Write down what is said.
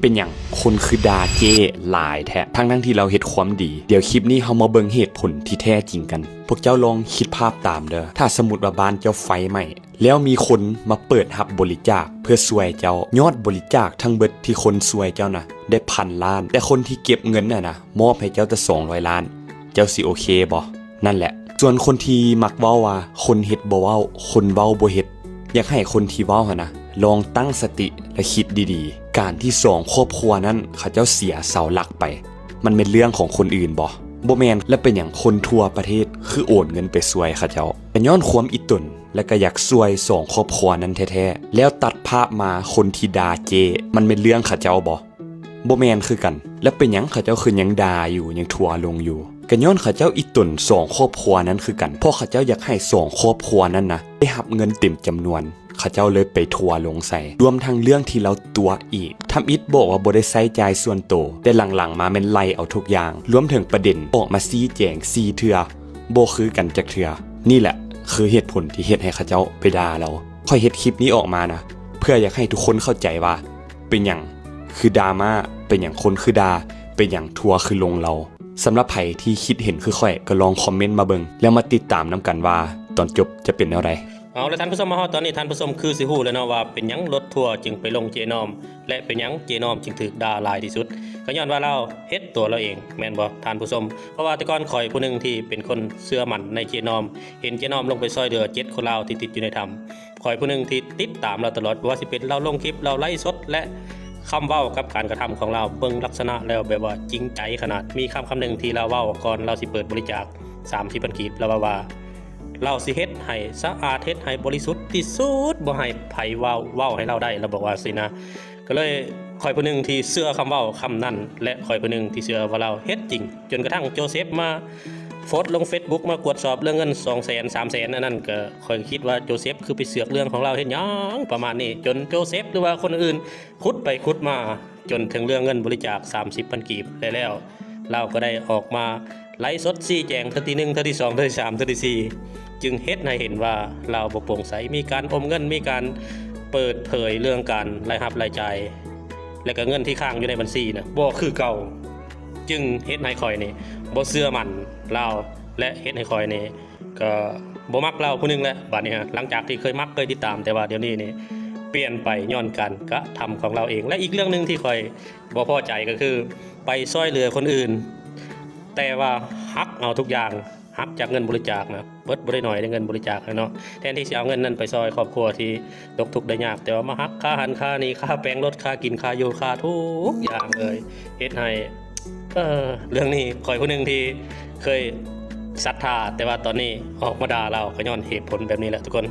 เป็นอย่างคนคือดาเจ้หลายแท้ทั้งที่เราเฮ็ดความดีเดี๋ยวคลิปนี้เฮามาเบิ่งเหตุผลที่แท้จริงกันพวกเจ้าลองคิดภาพตามเด้อถ้าสมมุติว่าบ้านเจ้าไฟไหม้แล้วมีคนมาเปิดรับบริจาคเพื่อช่วยเจ้ายอดบริจาคทั้งเบิดที่คนช่วยเจ้านะได้1,000 ล้านแต่คนที่เก็บเงินน่ะนะมอบให้เจ้าแต่200 ล้านเจ้าสิโอเคบ่นั่นแหละส่วนคนที่มักเว้าว่าคนเฮ็ดบ่เว้าคนเว้าบ่เฮ็ดอยากให้คนที่เว้าหั่นนะลองตั้งสติและคิดดีๆการที่2ครอบครัวนั้นเขาเจ้าเสียเสาหลักไปมันเป็นเรื่องของคนอื่นบ่แม่นและเป็นอย่างคนทั่วประเทศคือโอนเงินไปช่วยเขาเจ้าเป็นย้อนความอิตนและก็อยากช่วย2ครอบครัวนั้นแท้ๆแล้วตัดภาพมาคนที่ด่าเจมันเป็นเรื่องเขาเจ้าบ่แม่นคือกันและเป็นหยังเขาเจ้าคือยังด่าอยู่ยังทัวลงอยู่ก็ย้อนเขาเจ้าอิตน2ครอบครัวนั้นคือกันเพราะเขาเจ้าอยากให้2ครอบครัวนั้นนะได้รับเงินเต็มจำนวนเขาเจ้าเลยไปทัวลงใส่รวมทั้งเรื่องที่เราตัวอีกทำอิดบอกว่าบ่ได้ใช้จ่ายส่วนโตแต่หลังๆมาแม่นไล่เอาทุกอย่างรวมถึงประเด็นออกมาซี้แจง4เทื่อบ่คือกันจักเทื่อนี่แหละคือเหตุผลที่เฮ็ดให้เขาเจ้าไปด่าเราค่อยเฮ็ดคลิปนี้ออกมานะเพื่ออยากให้ทุกคนเข้าใจว่าเป็นหยังคือดราม่าเป็นหยังคนคือด่าเป็นหยังทัวคือลงเราสำหรับไผที่คิดเห็นคือค่อยก็ลองคอมเมนต์มาเบิ่งแล้วมาติดตามนํกันว่าตอนจบจะเป็นแนวใดเอาแล้วท่านผู้ชมมาฮอดตอนนี้ท่านผู้ชมคือสิฮู้แล้วเนาะว่าเป็นหยังรถทัวร์จึงไปลงเจนอมและเป็นหยังเจนอมจึงถูกด่าหลายที่สุดก็ย้อนว่าเราเฮ็ดตัวเราเองแม่นบ่ท่านผู้ชมเพราะว่าแต่ก่อนข่อยผู้นึงที่เป็นคนเชื่อมั่นในเจนอมเห็นเจนอมลงไปซอยเดือ7คนลาวที่ติดอยู่ในถ้ำข่อยผู้นึงที่ติดตามเราตลอดว่าสิเป็นเราลงคลิปเราไลฟ์สดและคำเว้ากับการกระทำของเราเบิ่งลักษณะแล้วแบบว่าจริงใจขนาดมีคำหนึ่งที่เราเว้าก่อนเราสิเปิดบริจาค30,000 กีบเราว่าเราสิเฮ็ดให้สะอาดเฮ็ดให้บริสุทธิ์ที่สุดบ่ให้ไผเว้าให้เราได้เราบอกว่าสินะก็เลยข่อยผู้นึงที่เชื่อคำเว้าคำนั้นและข่อยผู้นึงที่เชื่อว่าเราเฮ็ดจริงจนกระทั่งโจเซฟมาโพสต์ลง Facebook มากวดสอบเรื่องเงิน 200,000 300,000 อันนั้นก็ข่อยคิดว่าโจเซฟคือไปเสือกเรื่องของเราเฮ็ดหยังประมาณนี้จนโจเซฟหรือว่าคนอื่นขุดไปขุดมาจนถึงเรื่องเงินบริจาค30,000 กีบแล้วเราก็ได้ออกมาไลฟ์สดชี้แจงเทื่อที่1เทื่อที่2เทื่อที่3เทื่อที่4จึงเฮ็ดให้เห็นว่าเราบ่โปร่งใสมีการอมเงินมีการเปิดเผยเรื่องการรายรับรายจ่ายและก็เงินที่ค้างอยู่ในบัญชีน่ะบ่คือเก่าจึงเฮ็ดให้ข่อยนี่บ่เชื่อมั่นเราและเฮ็ดให้ข่อยนี่ก็บ่มักเราผู้นึงแหละบัดนี้หลังจากที่เคยมักเคยติดตามแต่ว่าเดี๋ยวนี้นี่เปลี่ยนไปย้อนการกระทำของเราเองและอีกเรื่องนึงที่ข่อยบ่พอใจก็คือไปช่วยเหลือคนอื่นแต่ว่าหักเอาทุกอย่างหักจากเงินบริจาคนะเบิดบ่ได้น้อยได้เงินบริจาคเนาะแทนที่จะเอาเงินนั้นไปซอยครอบครัวที่ตกทุกข์ได้ยากแต่ว่ามาหักค่าอาหารค่านี้ค่าแปลงรถค่ากินค่าอยู่ค่าทุกอย่างเลยเฮ็ดให้เรื่องนี้ข่อยผู้นึงที่เคยศรัทธาแต่ว่าตอนนี้ออกมาด่าเราก็ย้อนเหตุผลแบบนี้แหละทุกคน